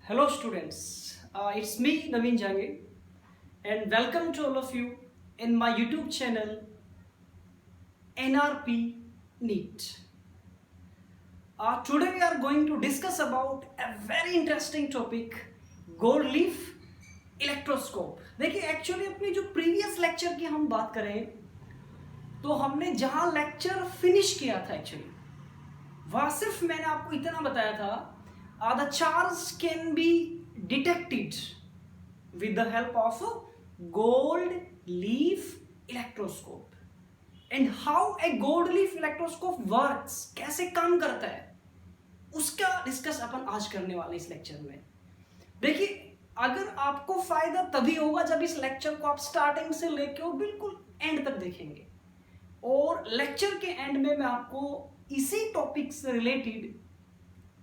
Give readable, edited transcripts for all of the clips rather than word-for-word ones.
Hello students, it's me Naveen Jangir and welcome to all of you in my YouTube channel NRP NEET. Today we are going to discuss about a very interesting topic, gold leaf electroscope. देखिए actually अपनी जो previous lecture की हम बात करें तो हमने जहां लेक्चर फिनिश किया था एक्चुअली वहां सिर्फ मैंने आपको इतना बताया था the charge can be detected with the help of gold leaf electroscope and how a gold leaf electroscope works, कैसे काम करता है उसका डिस्कस अपन आज करने वाले इस लेक्चर में. देखिए अगर आपको फायदा तभी होगा जब इस लेक्चर को आप स्टार्टिंग से लेके और बिल्कुल एंड तक देखेंगे, और लेक्चर के एंड में मैं आपको इसी टॉपिक से रिलेटेड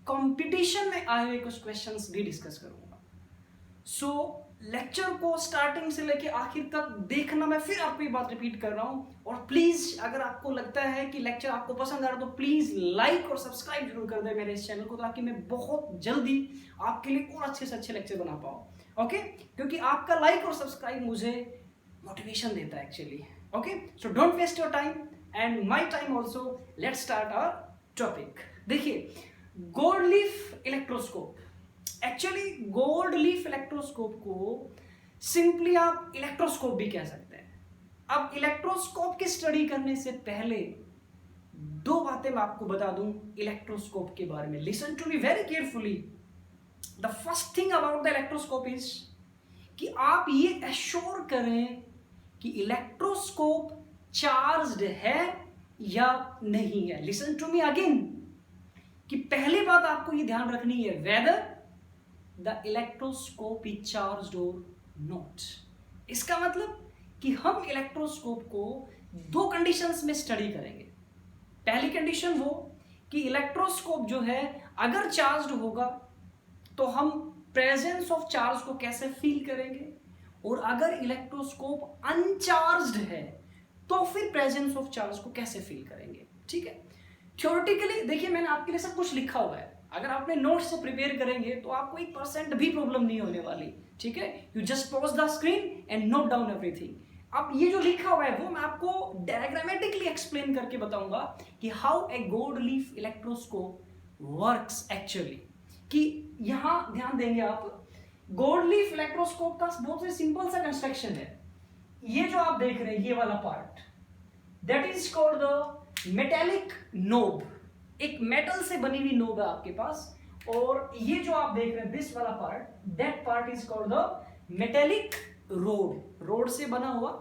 कंपटीशन में आए हुए कुछ क्वेश्चंस भी डिस्कस करूंगा. सो लेक्चर को स्टार्टिंग से लेके आखिर तक देखना. मैं फिर आपको ये बात रिपीट कर रहा हूं, और प्लीज अगर आपको लगता है कि लेक्चर आपको पसंद आ रहा है तो प्लीज लाइक और सब्सक्राइब जरूर कर दे मेरे इस चैनल को, ताकि मैं बहुत जल्दी आपके लिए और अच्छे से अच्छे लेक्चर बना पाऊं. ओके, क्योंकि आपका लाइक और सब्सक्राइब मुझे मोटिवेशन देता है actually. Okay, so don't waste your time and my time also. Let's start our topic. देखिए gold leaf electroscope. Actually gold leaf electroscope को सिंपली आप इलेक्ट्रोस्कोप भी कह सकते हैं. अब इलेक्ट्रोस्कोप की स्टडी करने से पहले दो बातें मैं आपको बता दूं इलेक्ट्रोस्कोप के बारे में. Listen to me very carefully. The first thing about the electroscope is कि आप ये एश्योर करें कि इलेक्ट्रोस्कोप चार्ज्ड है या नहीं है. लिसन टू मी अगेन कि पहली बात आपको ये ध्यान रखनी है, whether the electroscope is charged और नॉट. इसका मतलब कि हम इलेक्ट्रोस्कोप को दो कंडीशंस में स्टडी करेंगे. पहली कंडीशन वो कि इलेक्ट्रोस्कोप जो है अगर चार्ज्ड होगा तो हम प्रेजेंस ऑफ चार्ज को कैसे फील करेंगे, और अगर इलेक्ट्रोस्कोप अनचार्ज्ड है तो फिर प्रेजेंस ऑफ चार्ज को कैसे फील करेंगे. ठीक है, थ्योरेटिकली देखिए मैंने आपके लिए सब कुछ लिखा हुआ है. अगर आपने नोट्स से प्रिपेयर करेंगे तो आपको 1% भी प्रॉब्लम नहीं होने वाली. ठीक है, you just pause the screen and note down everything. अब ये जो लिखा हुआ है वो मैं आपको डायग्रामेटिकली एक्सप्लेन करके बताऊंगा कि how a gold leaf electroscope works actually. कि यहां ध्यान देंगे आप, गोल्ड लीफ इलेक्ट्रोस्कोप का बहुत ही सिंपल सा कंस्ट्रक्शन है. ये जो आप देख रहे हैं ये वाला part that is called the metallic knob. एक मेटल से बनी हुई नोब है आपके पास, और ये जो आप देख रहे हैं दिस वाला part that part is called the metallic road. Road से बना हुआ,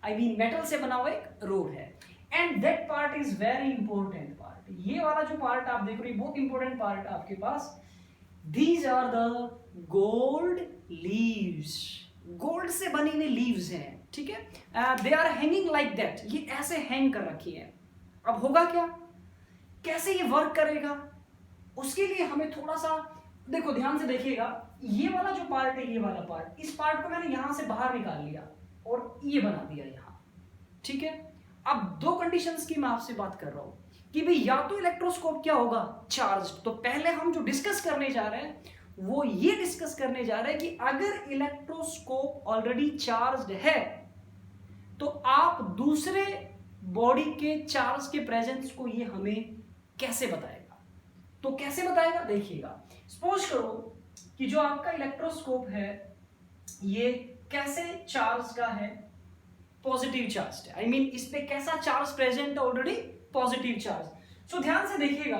आई मीन मेटल से बना हुआ एक रोड है. And that part is very important part. ये वाला जो पार्ट आप देख रहे हैं बहुत इंपॉर्टेंट पार्ट है आपके पास. These are the gold leaves. Gold से बनी हुई लीव्स हैं. ठीक है, they are hanging like that. ये ऐसे हैंग कर रखी है. अब होगा क्या, कैसे ये वर्क करेगा, उसके लिए हमें थोड़ा सा देखो ध्यान से देखिएगा. ये वाला जो पार्ट है, ये वाला पार्ट, इस पार्ट को मैंने यहां से बाहर निकाल लिया और ये बना दिया यहां. ठीक है, अब दो कंडीशंस की मैं आपसे बात कर रहा हूं कि भाई या तो इलेक्ट्रोस्कोप क्या होगा, चार्ज. तो पहले हम जो डिस्कस करने जा रहे हैं वो ये डिस्कस करने जा रहे हैं कि अगर इलेक्ट्रोस्कोप ऑलरेडी चार्ज्ड है तो आप दूसरे बॉडी के चार्ज के प्रेजेंस को ये हमें कैसे बताएगा. तो कैसे बताएगा देखिएगा. सपोज करो कि जो आपका इलेक्ट्रोस्कोप है ये कैसे चार्ज का है, पॉजिटिव चार्ज है. आई मीन इस पे कैसा चार्ज प्रेजेंट है, ऑलरेडी पॉजिटिव चार्ज. सो ध्यान से देखिएगा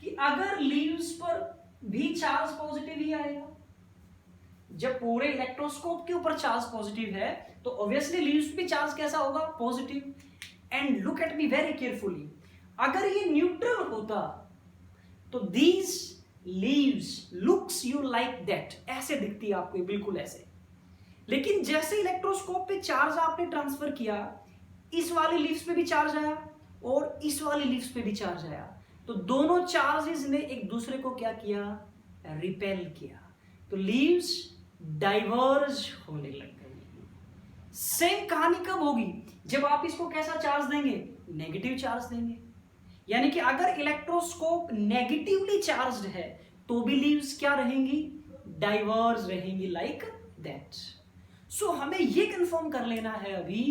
कि अगर लीव्स पर भी चार्ज पॉजिटिव ही आएगा. जब पूरे इलेक्ट्रोस्कोप के ऊपर चार्ज पॉजिटिव है तो ऑब्वियसली लीव्स पे चार्ज कैसा होगा, positive. And look at me very carefully. अगर ये न्यूट्रल होता तो these leaves looks you like that, ऐसे दिखती है आपको बिल्कुल ऐसे. लेकिन जैसे इलेक्ट्रोस्कोप पे चार्ज आपने ट्रांसफर किया, इस वाली लीव्स पे भी चार्ज आया और इस वाली लीव्स पे भी चार्ज आया, तो दोनों चार्जेस ने एक दूसरे को क्या किया, रिपेल किया. तो लीव्स डाइवर्ज होने लग गई. सेम कहानी कब होगी, जब आप इसको कैसा चार्ज देंगे, नेगेटिव चार्ज देंगे. यानी कि अगर इलेक्ट्रोस्कोप नेगेटिवली चार्ज्ड है तो भी लीव्स क्या रहेंगी, डाइवर्ज रहेंगी, लाइक दैट। सो हमें ये कंफर्म कर लेना है अभी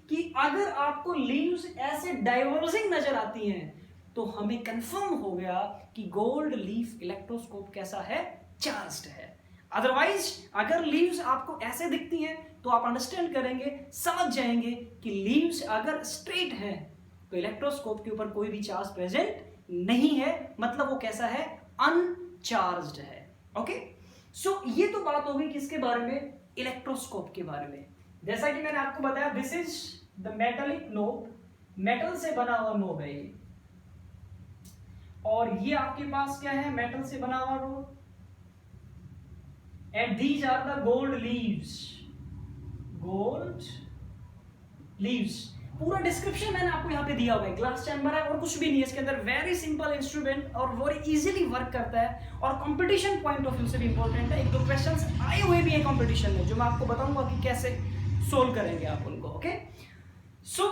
कि अगर आपको लीव्स ऐसे डाइवर्जिंग नजर आती हैं तो हमें कंफर्म हो गया कि गोल्ड लीफ इलेक्ट्रोस्कोप कैसा है, चार्ज्ड है। अदरवाइज अगर लीव्स आपको ऐसे दिखती हैं तो आप अंडरस्टैंड करेंगे, समझ जाएंगे कि लीव्स अगर स्ट्रेट हैं तो इलेक्ट्रोस्कोप के ऊपर कोई भी चार्ज प्रेजेंट नहीं है, मतलब वो कैसा है, अनचार्ज्ड है। ओके, सो ये तो बात होगी किसके बारे में, इलेक्ट्रोस्कोप के बारे में। जैसा कि मैंने आपको बताया, this is the metallic knob, metal से बना हुआ नोब है ये, और ये आपके पास क्या है, मेटल से बना हुआ knob, and these are the gold leaves, gold leaves. पूरा डिस्क्रिप्शन मैंने आपको यहाँ पे दिया हुआ है, ग्लास चैम्बर है और कुछ भी नहीं है इसके अंदर, वेरी सिंपल इंस्ट्रूमेंट और वेरी इजीली वर्क करता है, और कंपटीशन पॉइंट ऑफ व्यू से भी इंपॉर्टेंट है। एक दो क्वेश्चंस आए हुए भी हैं कंपटीशन में जो मैं आपको बताऊंगा कि कैसे सोल्व करेंगे आप उनको। ओके, सो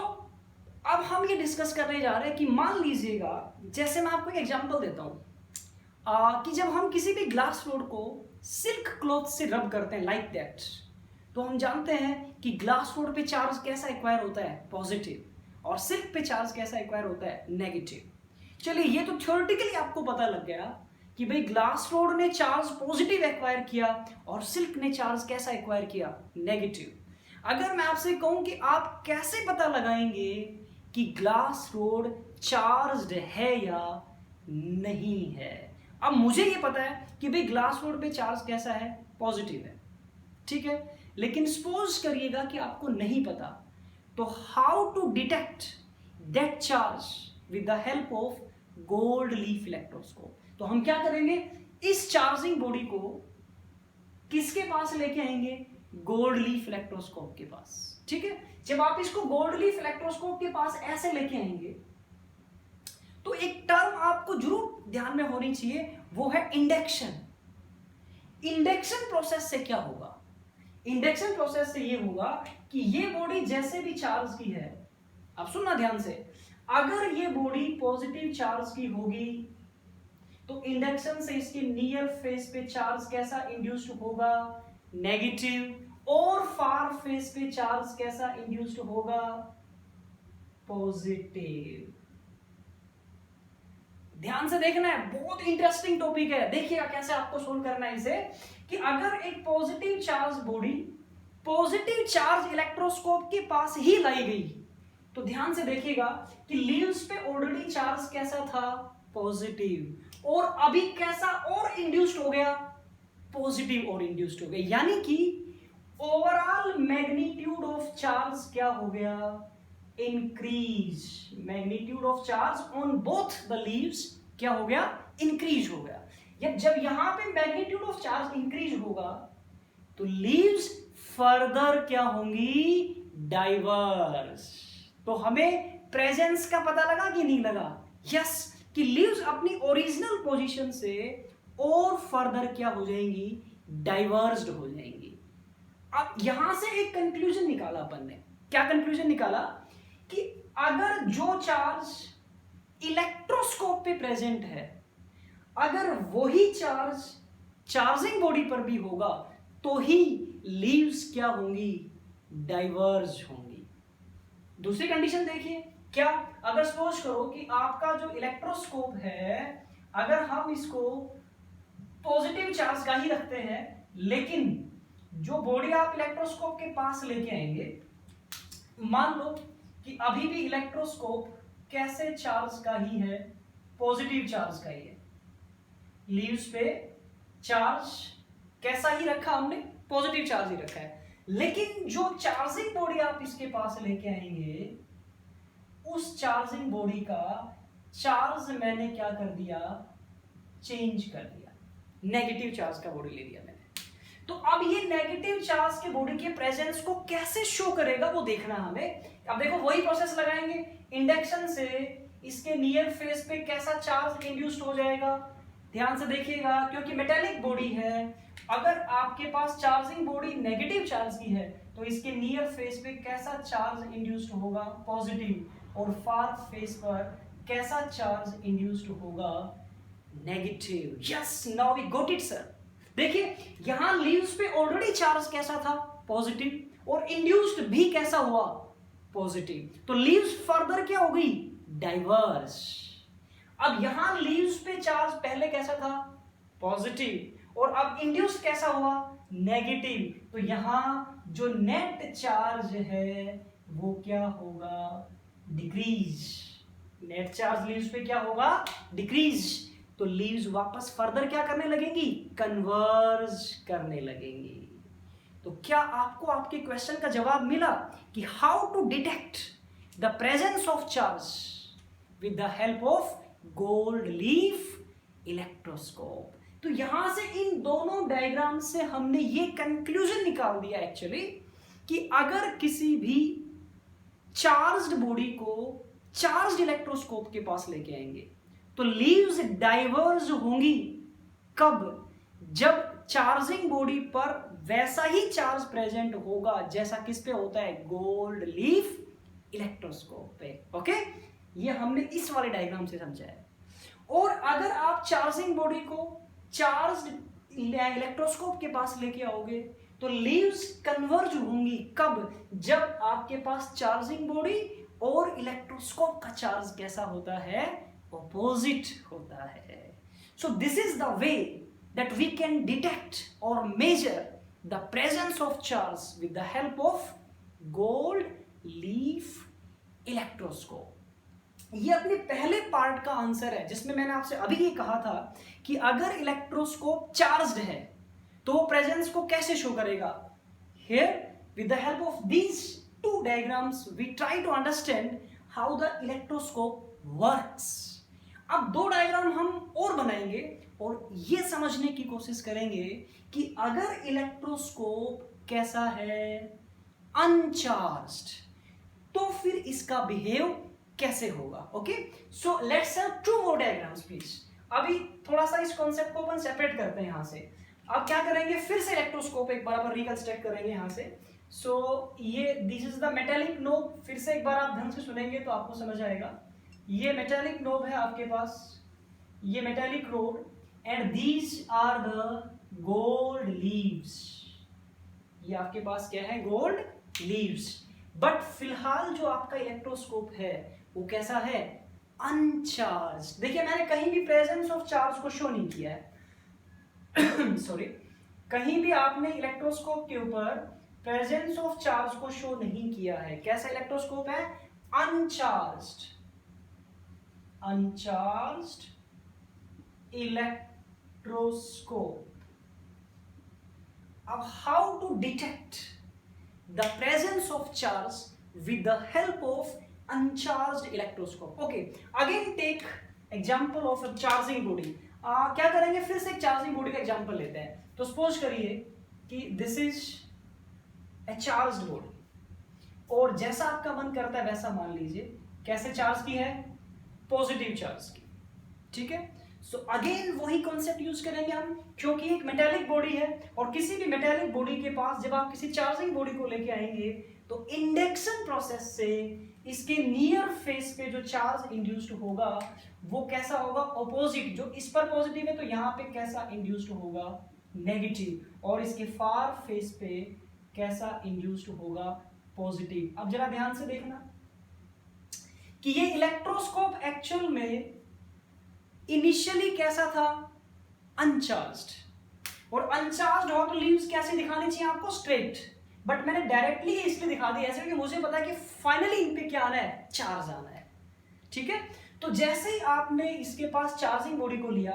अब हम ये डिस्कस करने जा रहे हैं कि मान लीजिएगा, जैसे मैं आपको एक एग्जांपल देता हूं कि जब हम किसी भी ग्लास रोड को सिल्क क्लॉथ से रब करते हैं लाइक दैट, तो हम जानते हैं कि ग्लास रोड पे चार्ज कैसा एक्वायर होता है, पॉजिटिव, और सिल्क पे चार्ज कैसा एक्वायर होता है, नेगेटिव। चलिए ये तो थ्योरेटिकली आपको पता लग गया कि भाई ग्लास रोड ने चार्ज पॉजिटिव एक्वायर किया और सिल्क ने चार्ज कैसा एक्वायर किया, नेगेटिव। अगर मैं आपसे कहूं कि आप कैसे पता लगाएंगे कि ग्लास रोड चार्ज्ड है या नहीं है, अब मुझे ये पता है कि भाई ग्लास रोड पे चार्ज कैसा है, पॉजिटिव है, ठीक है, लेकिन सपोज करिएगा कि आपको नहीं पता, तो how to detect that charge with the help of gold leaf electroscope. तो हम क्या करेंगे, इस चार्जिंग बॉडी को किसके पास लेके आएंगे, गोल्ड लीफ इलेक्ट्रोस्कोप के पास, ठीक है। जब आप इसको गोल्ड लीफ इलेक्ट्रोस्कोप के पास ऐसे लेके आएंगे तो एक टर्म आपको जरूर ध्यान में होनी चाहिए, वो है इंडक्शन। इंडक्शन प्रोसेस से क्या होगा, इंडक्शन प्रोसेस से ये होगा कि ये बॉडी जैसे भी चार्ज की है, अब सुनना ध्यान से, अगर ये बॉडी पॉजिटिव चार्ज की होगी तो इंडक्शन से इसके नियर फेस पे चार्ज कैसा इंड्यूस्ड होगा, नेगेटिव, और फार फेस पे चार्ज कैसा इंड्यूस्ड होगा, पॉजिटिव। ध्यान से देखना है, बहुत इंटरेस्टिंग टॉपिक है, देखिएगा कैसे आपको सोल्व करना है इसे, कि अगर एक positive charge body positive charge electroscope के पास ही लाई गई, तो ध्यान से देखिएगा कि लीव्स पे ऑलरेडी चार्ज कैसा था, पॉजिटिव, और अभी कैसा और इंड्यूस्ड हो गया, पॉजिटिव और इंड्यूस्ड हो गया, यानी कि ओवरऑल मैग्नीट्यूड ऑफ चार्ज क्या हो गया, increase. Magnitude of charge on both the leaves क्या हो गया, इंक्रीज हो गया। जब यहां पे मैग्नीट्यूड ऑफ चार्ज इंक्रीज होगा तो लीव्स फर्दर क्या होंगी, डाइवर्स। तो हमें प्रेजेंस का पता लगा कि नहीं लगा, यस, कि लीव्स अपनी ओरिजिनल पोजीशन से और फर्दर क्या हो जाएंगी, डाइवर्स्ड हो जाएंगी। अब यहां से एक कंक्लूजन निकाला अपन ने, क्या कंक्लूजन निकाला कि अगर जो चार्ज इलेक्ट्रोस्कोप पे प्रेजेंट है, अगर वही चार्ज चार्जिंग बॉडी पर भी होगा तो ही लीव्स क्या होंगी, डाइवर्ज होंगी। दूसरी कंडीशन देखिए, क्या, अगर सपोज करो कि आपका जो इलेक्ट्रोस्कोप है, अगर हम इसको पॉजिटिव चार्ज का ही रखते हैं, लेकिन जो बॉडी आप इलेक्ट्रोस्कोप के पास लेके आएंगे, मान लो कि अभी भी इलेक्ट्रोस्कोप कैसे चार्ज का ही है, पॉजिटिव चार्ज का ही है, लीव्स पे चार्ज कैसा ही रखा हमने, पॉजिटिव चार्ज ही रखा है, लेकिन जो चार्जिंग बॉडी आप इसके पास लेके आएंगे, उस चार्जिंग बॉडी का चार्ज मैंने क्या कर दिया, चेंज कर दिया, नेगेटिव चार्ज का बॉडी ले लिया मैंने। तो अब ये नेगेटिव चार्ज के बॉडी के प्रेजेंस को कैसे शो करेगा वो देखना हमें। अब देखो वही प्रोसेस लगाएंगे, इंडक्शन से इसके नियर फेस पे कैसा चार्ज इंड्यूस्ड हो जाएगा, ध्यान से देखिएगा, क्योंकि मेटेलिक बॉडी है, अगर आपके पास चार्जिंग बॉडी नेगेटिव चार्ज की है तो इसके नियर फेस पे कैसा चार्ज इंड्यूस्ड होगा, पॉजिटिव, और फार फेस पर कैसा चार्ज इंड्यूस्ड होगा, negative. Yes, now we got it sir. देखिए यहां लीव्स पे ऑलरेडी चार्ज कैसा था, पॉजिटिव, और इंड्यूस्ड भी कैसा हुआ, पॉजिटिव। तो लीव्स फर्दर क्या हो गई, डाइवर्स। अब यहां लीव्स पे चार्ज पहले कैसा था, पॉजिटिव, और अब इंड्यूस्ड कैसा हुआ, नेगेटिव। तो यहां जो नेट चार्ज है वो क्या होगा, डिक्रीज। नेट चार्ज लीव्स पे क्या होगा, डिक्रीज। तो लीव्स वापस फर्दर क्या करने लगेंगी, कन्वर्ज करने लगेंगी। तो क्या आपको आपके क्वेश्चन का जवाब मिला कि how to detect the presence of charge with the help of gold leaf electroscope. तो यहां से इन दोनों डायग्राम से हमने ये कंक्लूजन निकाल दिया एक्चुअली कि अगर किसी भी चार्ज्ड बॉडी को चार्ज्ड इलेक्ट्रोस्कोप के पास लेके आएंगे तो लीव्स डाइवर्ज होंगी, कब, जब चार्जिंग बॉडी पर वैसा ही चार्ज प्रेजेंट होगा जैसा किस पे होता है, गोल्ड लीफ इलेक्ट्रोस्कोप पे। ओके, ये हमने इस वाले डायग्राम से समझा है। और अगर आप चार्जिंग बॉडी को चार्ज्ड इलेक्ट्रोस्कोप के पास लेके आओगे तो लीव्स कन्वर्ज होंगी, कब, जब आपके पास चार्जिंग बॉडी और इलेक्ट्रोस्कोप का चार्ज कैसा होता है, ऑपोजिट होता है। So this is the way that we can detect or measure the presence of charge with the help of gold leaf electroscope। ये अपने पहले पार्ट का आंसर है जिसमें मैंने आपसे अभी ये कहा था कि अगर इलेक्ट्रोस्कोप चार्ज्ड है तो वो प्रेजेंस को कैसे शो करेगा। Here with the help of these two diagrams we try to understand how the electroscope works। अब दो डायग्राम हम और बनाएंगे और ये समझने की कोशिश करेंगे कि अगर इलेक्ट्रोस्कोप कैसा है, अनचार्ज्ड, तो फिर इसका बिहेव कैसे होगा। Okay, so let's have two more diagrams please. अभी थोड़ा सा इस कॉन्सेप्ट को अपन सेपरेट करते हैं यहां से। अब क्या करेंगे, फिर से इलेक्ट्रोस्कोप एक बार रिकंस्ट्रक्ट करेंगे यहां से। सो ये this is the metallic knob. फिर से एक बार आप ध्यान से सुनेंगे तो आपको समझ आएगा। ये मेटेलिक नोब है आपके पास, ये metallic rod, and these are the gold leaves. ये आपके पास क्या है, गोल्ड लीव्स। बट फिलहाल जो आपका इलेक्ट्रोस्कोप है वो कैसा है, अनचार्ज। देखिए मैंने कहीं भी प्रेजेंस ऑफ चार्ज को शो नहीं किया है सॉरी, कहीं भी आपने इलेक्ट्रोस्कोप के ऊपर प्रेजेंस ऑफ चार्ज को शो नहीं किया है। कैसा इलेक्ट्रोस्कोप है, अनचार्ज्ड, अनचार्ज्ड इलेक्ट्रोस्कोप। अब how to detect the presence of charge with the help of uncharged electroscope. Okay, again take example of a charging body. क्या करेंगे, फिर से एक चार्जिंग बॉडी का एग्जांपल लेते हैं। तो सपोज करिए कि this is a charged body, और जैसा आपका मन करता है वैसा मान लीजिए। कैसे चार्ज की है, पॉजिटिव चार्ज की, ठीक है। सो अगेन वही कॉन्सेप्ट यूज करेंगे हम, क्योंकि एक मेटालिक बॉडी है और किसी भी मेटालिक बॉडी के पास जब आप किसी चार्जिंग बॉडी को लेके आएंगे तो इंडक्शन प्रोसेस से इसके नियर फेस पे जो चार्ज इंड्यूस्ड होगा वो कैसा होगा, ऑपोजिट। जो इस पर पॉजिटिव है तो यहाँ पे कैसा इंड्यूस्ड होगा, नेगेटिव, और इसके फार फेस पे कैसा इंड्यूस्ड होगा, पॉजिटिव। अब जरा ध्यान से देखना कि ये इलेक्ट्रोस्कोप एक्चुअल में इनिशियली कैसा था, अनचार्ज्ड, और अनचार्ज्ड हो तो लीव्स कैसे दिखानी चाहिए आपको, स्ट्रेट। बट मैंने डायरेक्टली इसलिए दिखा दिया ऐसे कि मुझे पता है कि फाइनली इन पे क्या आना है, चार्ज आना है, ठीक है। तो जैसे ही आपने इसके पास चार्जिंग बॉडी को लिया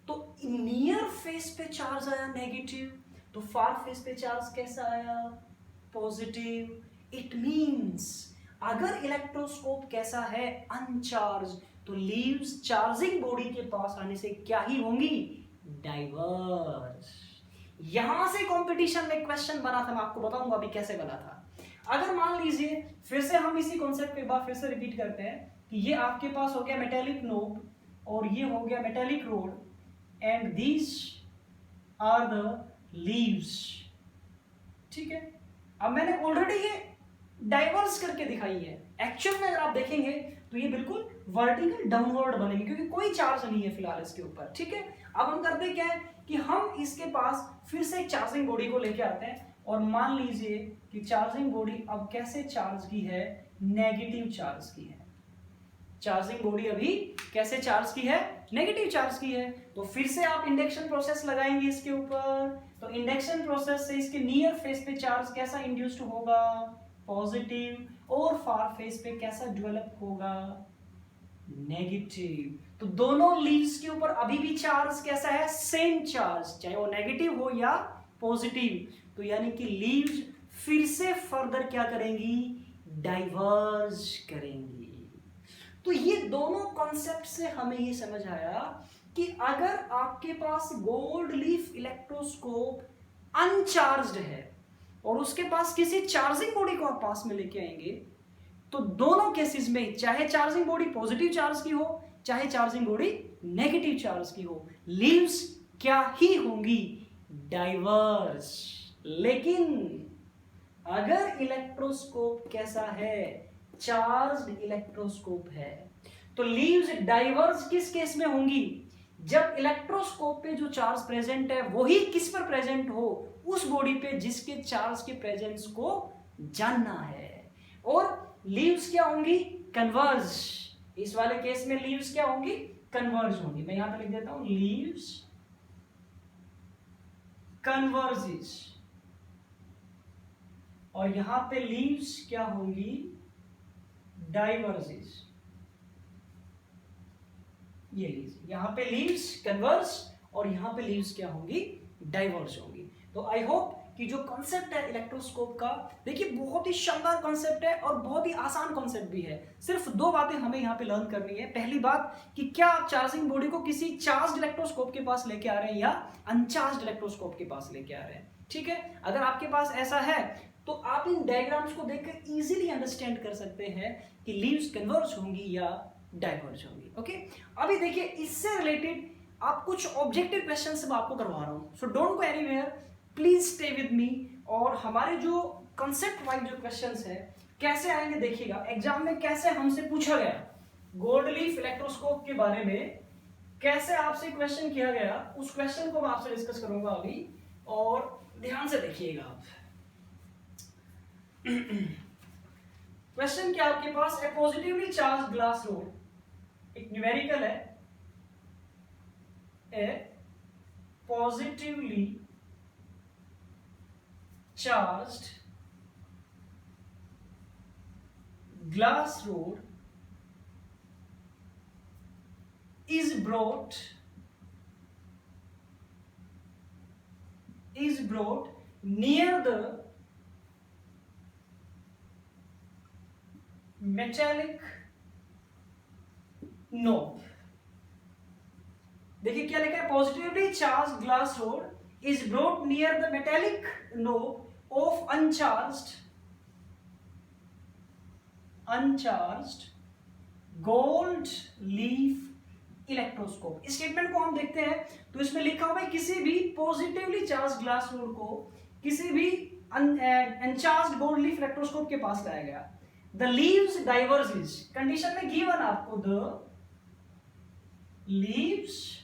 तो नियर फेस पे चार्ज आया नेगेटिव, तो फार फेस पे चार्ज कैसा आया, पॉजिटिव। इट मींस अगर इलेक्ट्रोस्कोप कैसा है, अनचार्ज, तो लीव्स चार्जिंग बॉडी के पास आने से क्या ही होंगी, डाइवर्ज। यहां से कंपटीशन में क्वेश्चन बना था, मैं आपको बताऊंगा अभी कैसे बना था। अगर मान लीजिए, फिर से हम इसी कॉन्सेप्ट को एक बार फिर से रिपीट करते हैं कि ये आपके पास हो गया मेटेलिक नोब और ये हो गया metallic rod, and these are the leaves, ठीक है। अब मैंने ऑलरेडी ये डाइवर्स करके दिखाई है। एक्चुअल में अगर आप देखेंगे तो ये बिल्कुल वर्टिकल डाउनवर्ड बनेंगे क्योंकि कोई चार्ज नहीं है फिलहाल इसके ऊपर, ठीक है। अब हम करते क्या है कि हम इसके पास फिर से एक चार्जिंग बॉडी को लेके आते हैं और मान लीजिए कि चार्जिंग बॉडी अब कैसे चार्ज की है, नेगेटिव चार्ज की है। चार्जिंग बॉडी अभी कैसे चार्ज की है, नेगेटिव चार्ज की है। तो फिर से आप इंडक्शन प्रोसेस लगाएंगे इसके ऊपर, तो इंडक्शन प्रोसेस से इसके नियर फेस पे चार्ज कैसा इंड्यूस्ड होगा, पॉजिटिव, और फार फेस पे कैसा डेवलप होगा, नेगेटिव। तो दोनों लीव्स के ऊपर अभी भी चार्ज कैसा है, सेम चार्ज, चाहे वो नेगेटिव हो या पॉजिटिव। तो यानी कि लीव्स फिर से फर्दर क्या करेंगी, डाइवर्ज करेंगी। तो ये दोनों कॉन्सेप्ट से हमें ये समझ आया कि अगर आपके पास गोल्ड लीफ इलेक्ट्रोस्कोप अनचार्ज्ड है और उसके पास किसी चार्जिंग बॉडी को आप पास में लेके आएंगे, तो दोनों केसेस में चाहे चार्जिंग बॉडी पॉजिटिव चार्ज की हो चाहे चार्जिंग बॉडी नेगेटिव चार्ज की हो, लीव्स क्या ही होंगी, डाइवर्ज। लेकिन अगर इलेक्ट्रोस्कोप कैसा है, चार्ज्ड इलेक्ट्रोस्कोप है, तो लीव्स डाइवर्ज किस केस में होंगी, जब इलेक्ट्रोस्कोप पे जो चार्ज प्रेजेंट है वही किस पर प्रेजेंट हो, उस बॉडी पे जिसके चार्ज के प्रेजेंस को जानना है। और लीव्स क्या होंगी, कन्वर्ज। इस वाले केस में लीव्स क्या होंगी, कन्वर्ज होंगी। मैं यहां पे लिख देता हूं, लीव्स कन्वर्जेस, और यहां पे लीव्स क्या होंगी, डाइवर्जेस। ये लीव्स, यहां पे लीव्स कन्वर्ज और यहां पे लीव्स क्या होंगी, डाइवर्ज होंगी। तो आई होप कि जो कॉन्सेप्ट है इलेक्ट्रोस्कोप का, देखिए बहुत ही शानदार कॉन्सेप्ट है और बहुत ही आसान कॉन्सेप्ट भी है। सिर्फ दो बातें हमें यहाँ पे लर्न करनी है। पहली बात कि क्या आप चार्जिंग बॉडी को किसी चार्ज इलेक्ट्रोस्कोप के पास लेके आ रहे हैं या अनचार्ज इलेक्ट्रोस्कोप के पास लेके आ रहे हैं, ठीक है। अगर आपके पास ऐसा है तो आप इन डायग्राम्स को देखकर इजीली अंडरस्टैंड कर सकते हैं कि लीव्स कन्वर्ज होंगी या डाइवर्ज होंगी। ओके, अभी देखिए इससे रिलेटेड आप कुछ ऑब्जेक्टिव क्वेश्चन मैं आपको करवा रहा हूं, so don't go anywhere, please stay with me. और हमारे जो कंसेप्ट वाइज जो क्वेश्चंस है कैसे आएंगे देखिएगा, एग्जाम में कैसे हमसे पूछा गया गोल्ड लीफ इलेक्ट्रोस्कोप के बारे में, कैसे आपसे क्वेश्चन किया गया, उस क्वेश्चन को मैं आपसे डिस्कस करूंगा अभी, और ध्यान से देखिएगा आप। क्वेश्चन क्या आपके पास है, पॉजिटिवली चार्ज ग्लास रोड, एक न्यूमेरिकल है, a positively charged glass rod is brought near the metallic knob। देखिए क्या लिखा है, positively charge glass rod is brought near the metallic knob of uncharged gold leaf electroscope. इस statement को हम देखते हैं तो इसमें लिखा हुआ है किसी भी पॉजिटिवली चार्ज ग्लास रोड को किसी भी अनचार्ज्ड गोल्ड लीफ इलेक्ट्रोस्कोप के पास लाया गया। द लीव्स डाइवर्जेस, कंडीशन में गिवन आपको द लीव्स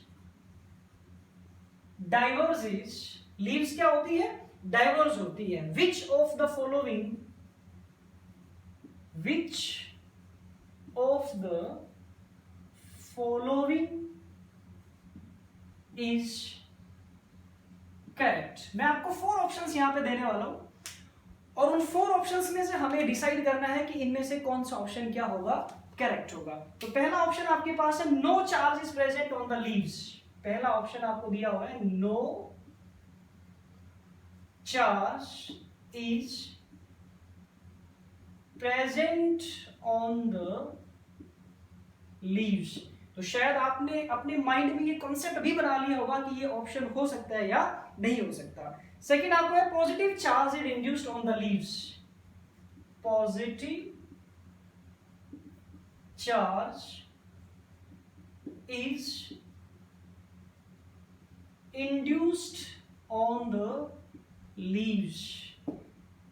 डाइवर्जेस, लीव्स क्या होती है, डाइवर्ज होती है। Which of the following is correct. मैं आपको 4 ऑप्शंस यहां पे देने वाला हूं और उन 4 ऑप्शंस में से हमें डिसाइड करना है कि इनमें से कौन सा ऑप्शन क्या होगा, करेक्ट होगा। तो पहला ऑप्शन आपके पास है no charge is present on the leaves. पहला ऑप्शन आपको दिया हुआ है no charge is present on the leaves. तो शायद आपने अपने माइंड में ये कॉन्सेप्ट भी बना लिया होगा कि ये ऑप्शन हो सकता है या नहीं हो सकता। सेकंड आपको है positive charge is induced on the leaves. Positive charge is induced on the leaves.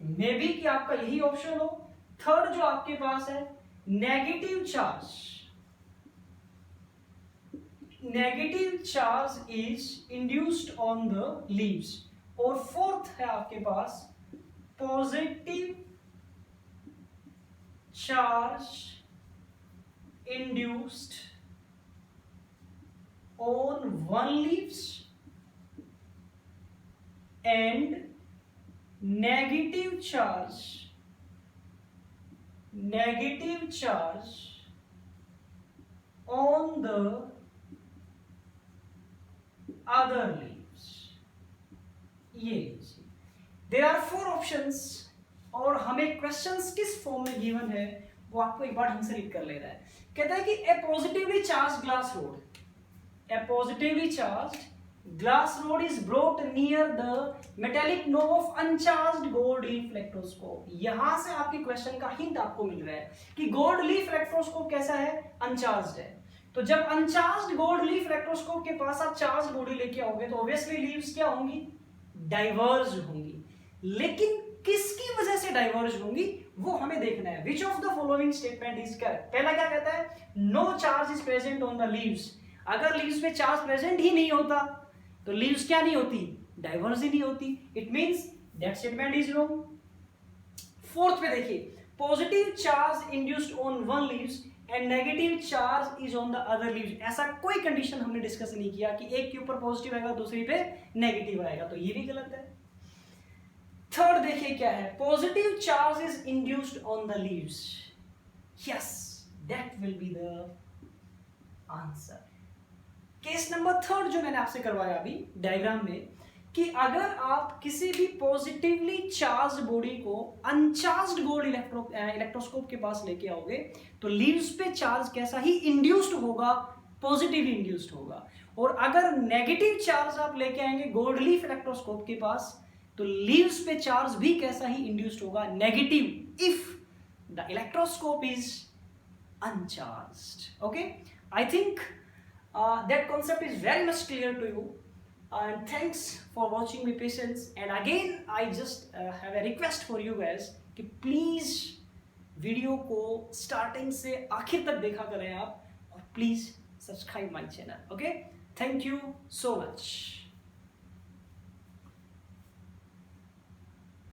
May be कि आपका यही ऑप्शन हो। थर्ड जो आपके पास है negative charge negative charge is induced on the leaves, और फोर्थ है आपके पास positive charge induced on one leaves and negative charge on the other leaves. ये लीजिए, देयर आर 4 ऑप्शंस, और हमें क्वेश्चंस किस फॉर्म में गिवन है वो आपको एक बार ढंग से रीड कर लेना है। कहता है कि a positively charge glass rod, a positively charge glass rod is brought near the metallic knob of uncharged gold leaf electroscope. यहां से आपके क्वेश्चन का हिंट आपको मिल रहा है कि गोल्ड लीफ इलेक्ट्रोस्कोप कैसा है, अनचार्ज्ड है। तो जब अनचार्ज्ड गोल्ड लीफ इलेक्ट्रोस्कोप के पास आप चार्ज बॉडी लेके आओगे तो ऑब्वियसली लीव्स क्या होंगी, डाइवर्ज होंगी। लेकिन किसकी वजह से डाइवर्ज होंगी वो हमें देखना है। Which of the following statement is correct. पहला क्या कहता है, no charge is present on the leaves. अगर लीव्स में चार्ज प्रेजेंट ही नहीं होता तो लीव्स क्या नहीं होती, डाइवर्ज ही नहीं होती। It means that statement is wrong. Fourth पे देखिए, positive charge induced on one leaves and negative charge is on the other leaves. ऐसा कोई कंडीशन हमने डिस्कस नहीं किया कि एक के ऊपर पॉजिटिव आएगा दूसरी पे नेगेटिव आएगा, तो ये भी गलत है। थर्ड देखिए क्या है, positive charge is induced on the leaves. Yes, that will be the answer. Case number third जो मैंने आपसे करवाया अभी डायग्राम में, कि अगर आप किसी भी पॉजिटिवली चार्ज बॉडी को अनचार्ज्ड गोल्ड इलेक्ट्रोस्कोप के पास लेके आओगे तो लीव्स पे चार्ज कैसा ही इंड्यूस्ड होगा, पॉजिटिव इंड्यूस्ड होगा। और अगर नेगेटिव चार्ज आप लेके आएंगे गोल्ड लीफ इलेक्ट्रोस्कोप के पास तो लीव्स पे चार्ज भी कैसा ही इंड्यूस्ड होगा, negative, if the electroscope is uncharged. Okay, I think that concept is very much clear to you, and thanks for watching me patience. And again I just have a request for you guys कि please video को starting से आखिर तक देखा करें आप, और please subscribe my channel. Okay, thank you so much.